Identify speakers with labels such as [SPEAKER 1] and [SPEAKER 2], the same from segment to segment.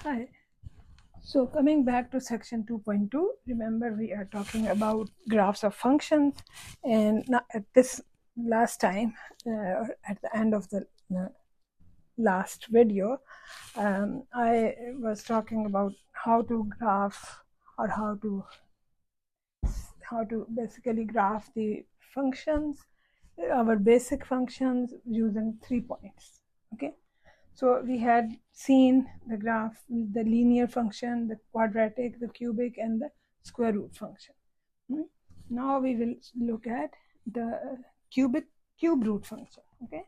[SPEAKER 1] Hi. So coming back to section 2.2, remember we are talking about graphs of functions, and at this last time, at the end of the last video, I was talking about how to graph, or how to basically graph the functions, our basic functions, using 3 points. Okay. So we had seen the graph, the linear function, the quadratic, the cubic, and the square root function. Now we will look at the cube root function. Okay.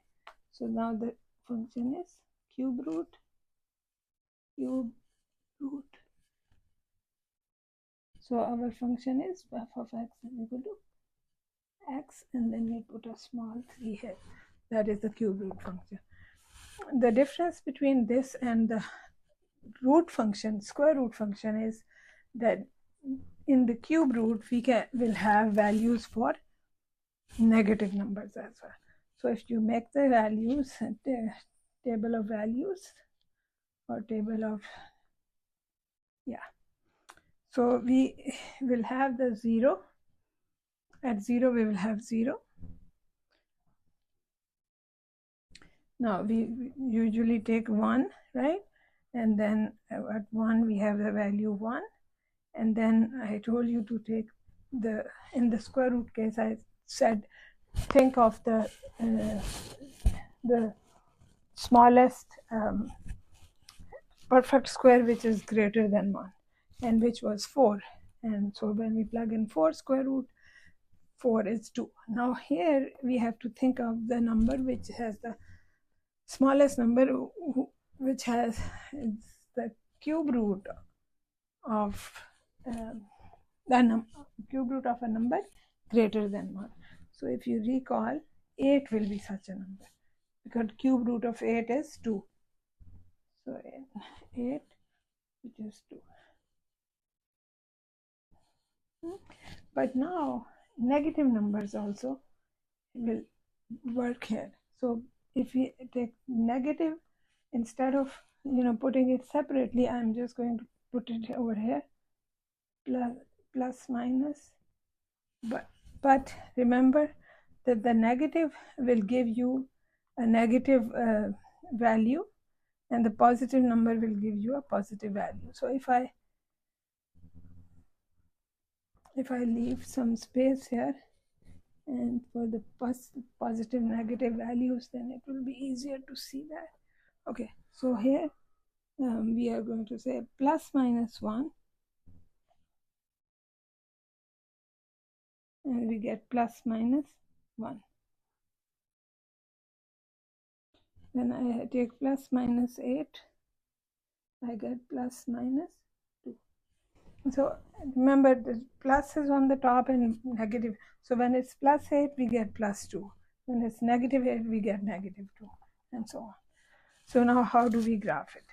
[SPEAKER 1] So now the function is cube root. So our function is f of x is equal to x, and then we put a small 3 here. That is the cube root function. The difference between this and the root function, square root function, is that in the cube root we will have values for negative numbers as well. So if you make the values, table of values, or table of, so we will have the 0. At 0 we will have 0. Now we usually take 1, right? And then at 1 we have the value 1. And then I told you to take in the square root case, I said think of the smallest perfect square which is greater than 1, and which was 4. And so when we plug in 4, square root 4 is 2. Now here we have to think of the number which has the smallest number, which has the cube root of cube root of a number greater than 1. So if you recall, 8 will be such a number, because cube root of 8 is 2. So 8, which is 2. But now negative numbers also will work here. So if we take negative, instead of putting it separately, I'm just going to put it over here, plus minus. But remember that the negative will give you a negative value, and the positive number will give you a positive value. So if I leave some space here, and for the positive negative values, then it will be easier to see that. Okay, so here we are going to say plus minus 1, and we get plus minus 1. Then I take plus minus 8, I get plus minus 2. So remember, the plus is on the top and negative. So when it's plus 8, we get plus 2. When it's negative 8, we get negative 2, and so on. So now how do we graph it?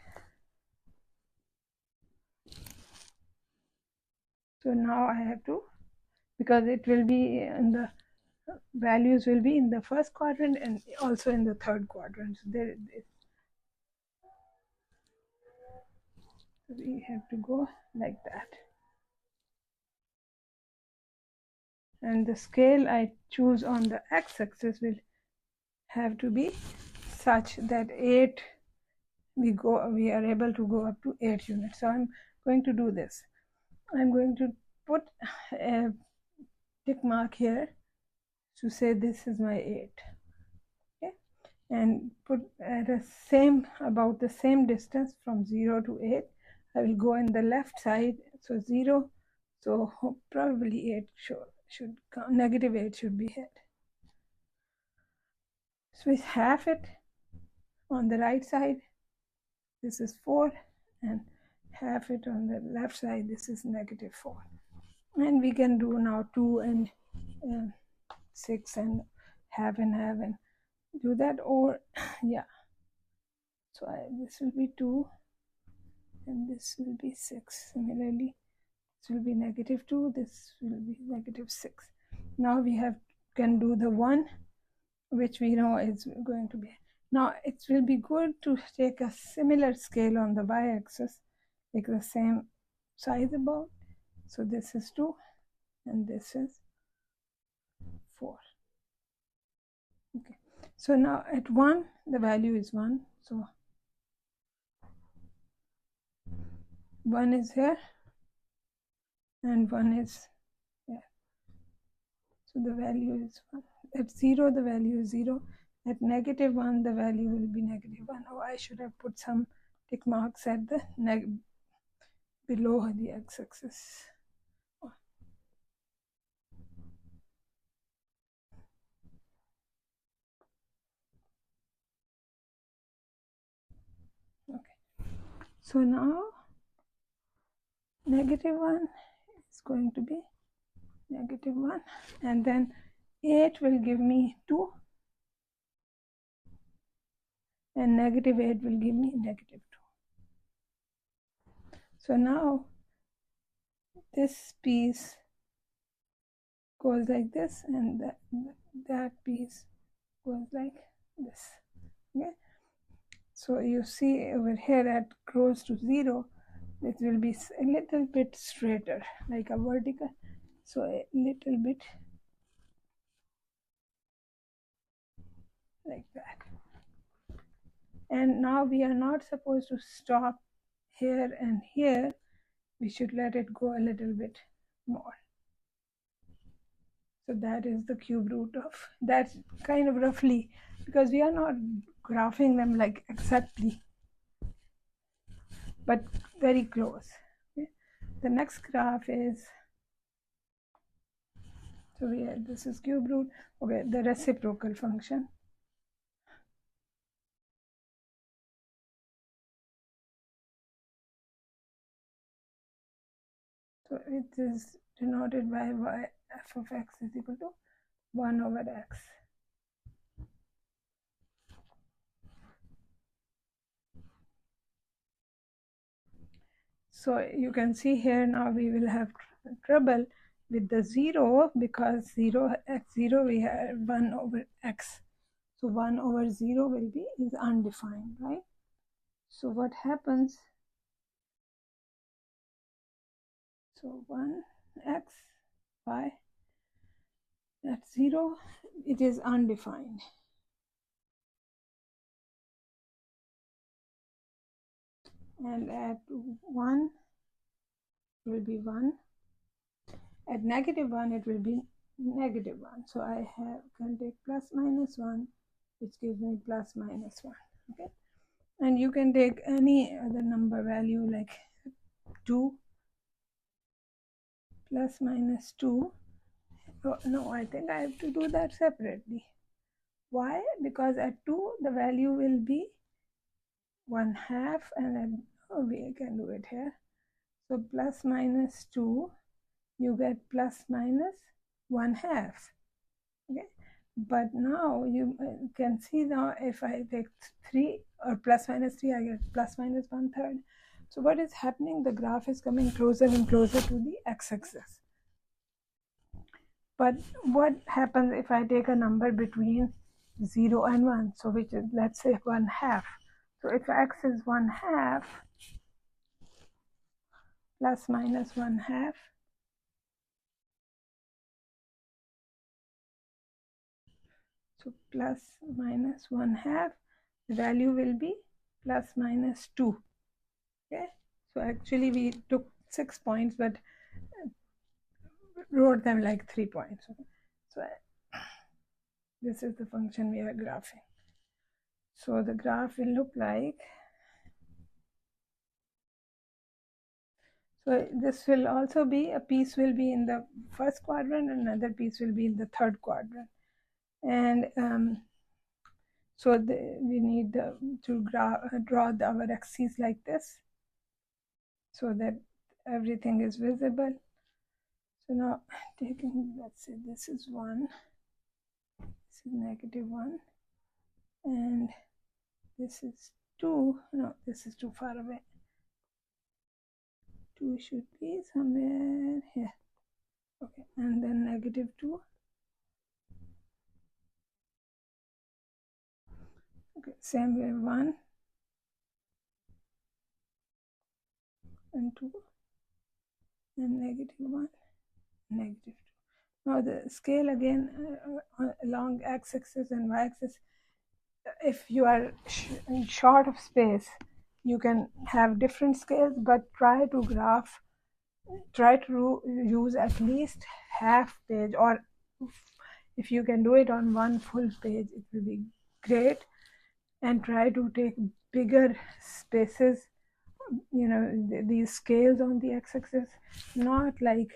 [SPEAKER 1] So now I have to, because it will be in the values will be in the first quadrant and also in the third quadrant. So we have to go like that. And the scale I choose on the x-axis will have to be such that 8 we are able to go up to 8 units. So I'm going to do this. I'm going to put a tick mark here to say this is my 8. Okay, and put about the same distance from 0 to 8. I will go in the left side, so 0. So probably 8 should come, negative 8 should be here. So we half it on the right side. This is 4, and half it on the left side. This is negative 4. And we can do now 2 and 6 and half and do that, or yeah. So this will be 2, and this will be 6. Similarly, this will be negative 2. This will be negative 6. Now we can do the 1, which we know is going to be. Now it will be good to take a similar scale on the y-axis, like the same size about. So this is 2 and this is 4. Okay, so now at 1 the value is 1, so 1 is here and 1 is here, so the value is 1. At 0 the value is 0. At negative 1 the value will be negative 1. Oh, I should have put some tick marks at the below the x-axis. Okay, so now negative 1 is going to be negative 1, and then 8 will give me 2, and negative 8 will give me negative 2. So now this piece goes like this, and that piece goes like this. Okay, so you see over here at close to 0, it will be a little bit straighter, like a vertical, so a little bit like that. And now we are not supposed to stop here and here, we should let it go a little bit more. So that is the cube root of, that's kind of roughly, because we are not graphing them like exactly, but very close. Okay? The next graph is, so this is cube root, okay, the reciprocal function. So it is denoted by y f of x is equal to 1 over x. So you can see here now we will have trouble with the 0, because 0 x0 we have 1 over x. So 1 over 0 will be is undefined, right? So what happens? So 1 x y at 0, it is undefined. And at 1 will be 1. At negative 1 it will be negative 1. So I can take plus minus 1, which gives me plus minus 1. Okay, and you can take any other number value like 2 plus minus 2. Oh, no, I think I have to do that separately. Why? Because at 2 the value will be 1/2, and then we can do it here. So plus minus 2, you get plus minus 1/2. Okay, but now you can see now if I take 3 or plus minus 3, I get plus minus 1/3. So what is happening? The graph is coming closer and closer to the x-axis. But what happens if I take a number between 0 and 1? So which is, let's say, 1/2. So if x is 1/2, plus minus 1/2, so plus minus 1/2, the value will be plus minus 2. Okay, so actually we took 6 points, but wrote them like 3 points. So this is the function we are graphing. So the graph will look like, so this will also be, a piece will be in the first quadrant, another piece will be in the third quadrant. And so we need to draw our axes like this, so that everything is visible. So now taking, let's say this is 1, this is negative 1, and this is 2, no, this is too far away. 2 should be somewhere here. Okay, and then negative 2. Okay, same way 1, and 2 and -1, -2. Now the scale again along x-axis and y-axis. If you are short of space, you can have different scales, but try to use at least half page, or if you can do it on one full page, it will be great. And try to take bigger spaces, these scales on the x-axis, not like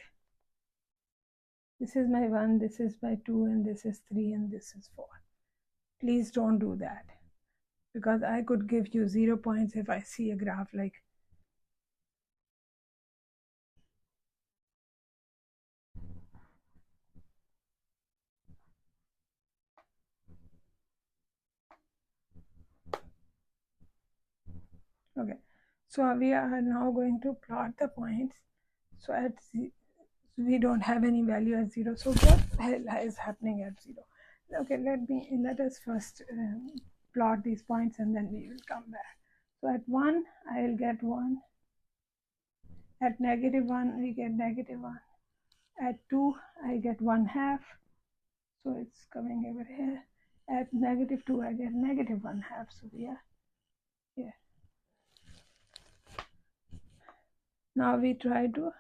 [SPEAKER 1] this is my 1, this is my 2, and this is 3, and this is 4. Please don't do that, because I could give you 0 points if I see a graph like okay. So we are now going to plot the points. So we don't have any value at 0. So what is happening at 0? Okay, let us first plot these points, and then we will come back. So at 1, I will get 1. At -1, we get -1. At 2, I get 1/2. So it's coming over here. At -2, I get -1/2. So we are here. Now we try to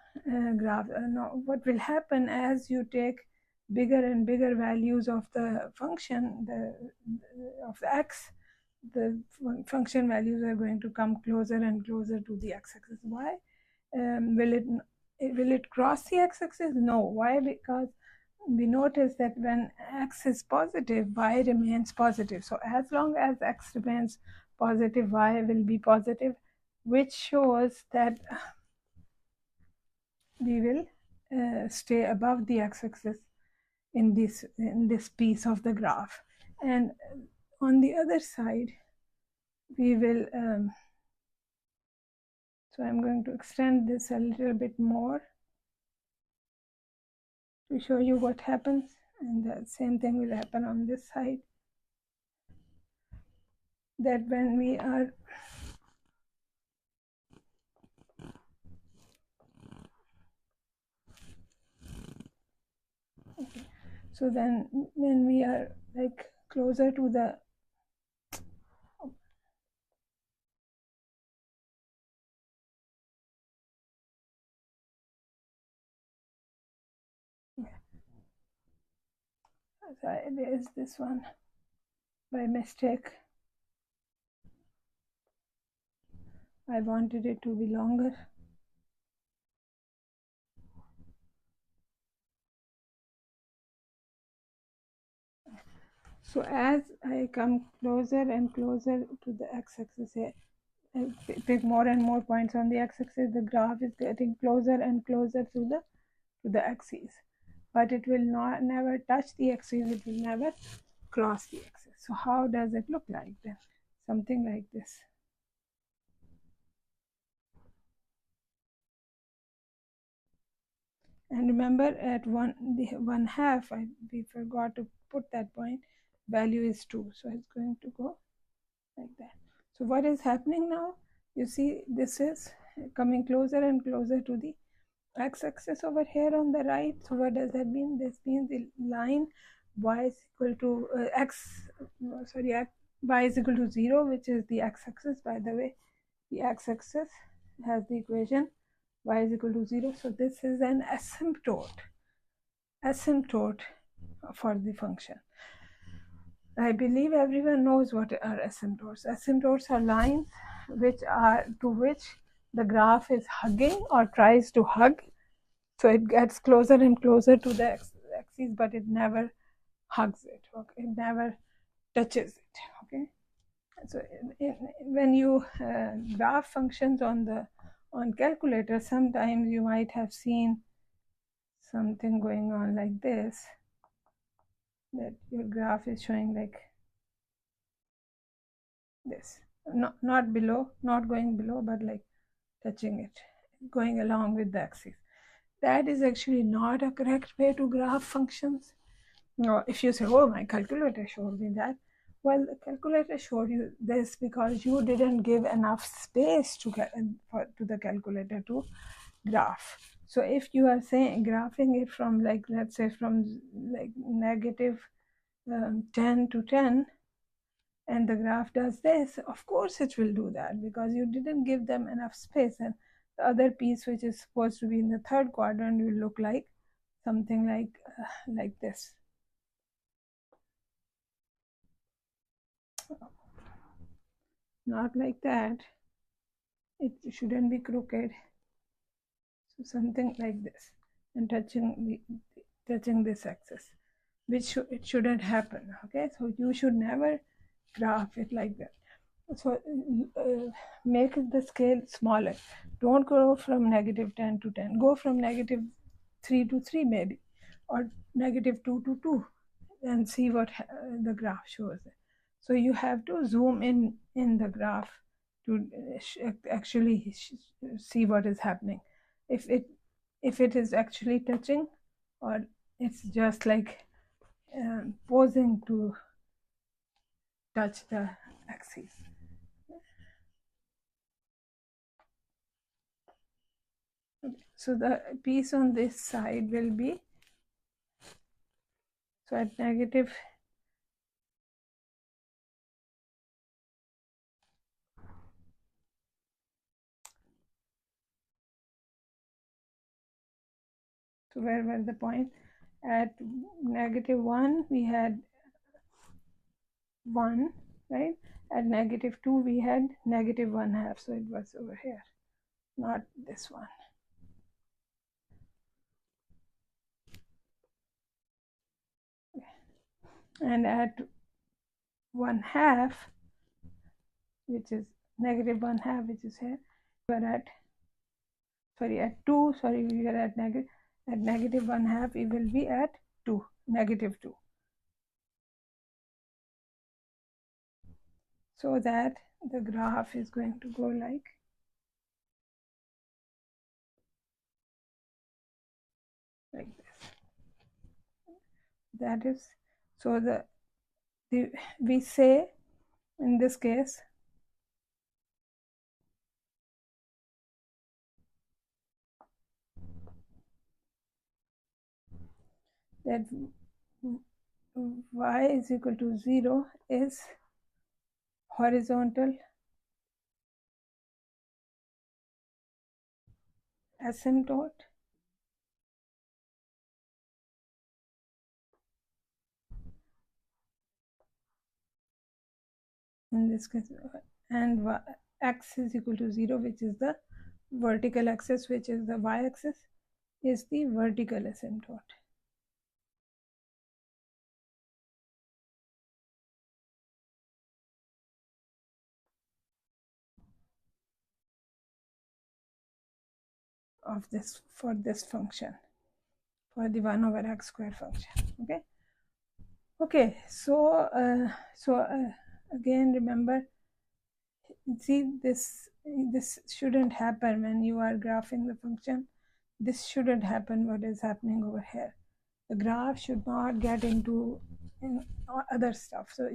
[SPEAKER 1] graph. Now what will happen as you take bigger and bigger values of the function, of the x, the function values are going to come closer and closer to the x-axis. Why? Will it cross the x-axis? No. Why? Because we notice that when x is positive, y remains positive. So as long as x remains positive, y will be positive, which shows that we will stay above the x-axis in this piece of the graph. And on the other side, we will so I'm going to extend this a little bit more to show you what happens, and the same thing will happen on this side, that when we are okay, so then when we are like closer to the so there is this one by mistake. I wanted it to be longer. So as I come closer and closer to the x-axis here, I pick more and more points on the x-axis, the graph is getting closer and closer to the axis, but it will never touch the axis, it will never cross the axis. So how does it look like then? Something like this. And remember, at the 1/2, we forgot to put that point, value is 2, so it's going to go like that. So what is happening now? You see, this is coming closer and closer to the x-axis over here on the right. So what does that mean? This means the line y is equal to y is equal to 0, which is the x-axis. By the way, the x-axis has the equation y is equal to 0. So this is an asymptote for the function. I believe everyone knows what are asymptotes. Asymptotes are lines to which the graph is hugging or tries to hug. So it gets closer and closer to the axis, but it never hugs it. Okay, it never touches it. Okay, so when you graph functions on calculator, sometimes you might have seen something going on like this, that your graph is showing like this, not below, not going below, but like touching it, going along with the axis. That is actually not a correct way to graph functions. No, if you say, oh, my calculator showed me that, Well, the calculator showed you this because you didn't give enough space to the calculator to graph. So if you are saying graphing it from, like, let's say from like negative 10 to 10, and the graph does this, of course it will do that because you didn't give them enough space. And the other piece, which is supposed to be in the third quadrant, will look like something like this. Not like that. It shouldn't be crooked. So something like this, and touching this axis, which it shouldn't happen. Okay, so you should never graph it like that. So make the scale smaller. Don't go from negative 10 to 10. Go from negative 3 to 3 maybe, or negative 2 to 2, and see what the graph shows. So you have to zoom in the graph to actually see what is happening. If it is actually touching, or it's just like posing to touch the axis. So the piece on this side will be, so at negative, so where was the point? At negative 1 we had 1, right? At negative 2 we had negative 1/2, so it was over here, not this one. And at 1/2, which is negative 1/2, which is here, we are at, sorry, at 2, sorry, we are at negative 1/2, we will be at 2, negative 2. So that the graph is going to go like this. That is, so we say in this case that y is equal to 0 is horizontal asymptote in this case, and x is equal to 0, which is the vertical axis, which is the y-axis, is the vertical asymptote. Of this, for this function, for the 1 over x square function. Okay, so again, remember, see, this shouldn't happen when you are graphing the function. This shouldn't happen, what is happening over here. The graph should not get into other stuff. So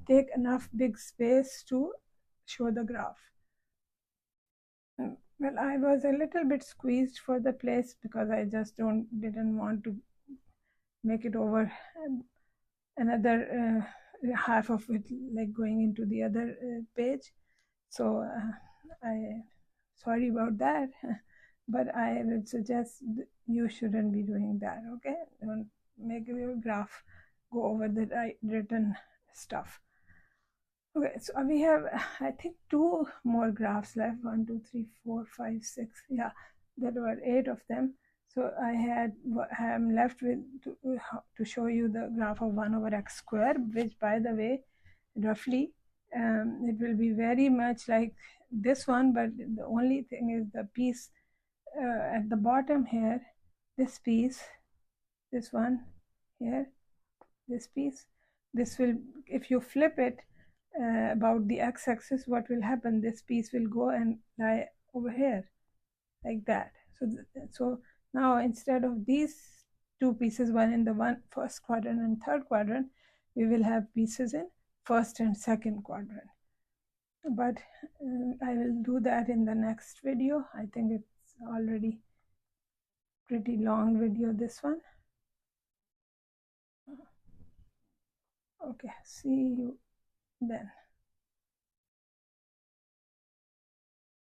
[SPEAKER 1] take enough big space to show the graph. Well, I was a little bit squeezed for the place because I just didn't want to make it over another half of it, like going into the other page. So I sorry about that, but I would suggest you shouldn't be doing that. Okay, don't make your graph go over the written stuff. Okay, so we have, I think, 2 more graphs left. 1, 2, 3, 4, 5, 6. Yeah, there were 8 of them. So I am left with to show you the graph of 1 over x square, which, by the way, roughly it will be very much like this one, but the only thing is the piece at the bottom here, this piece, this one here, this piece, this will, if you flip it about the x-axis, what will happen? This piece will go and lie over here like that. So now, instead of these 2 pieces, one in the first quadrant and third quadrant, we will have pieces in first and second quadrant. But I will do that in the next video. I think it's already pretty long video, this one. Okay, see you then.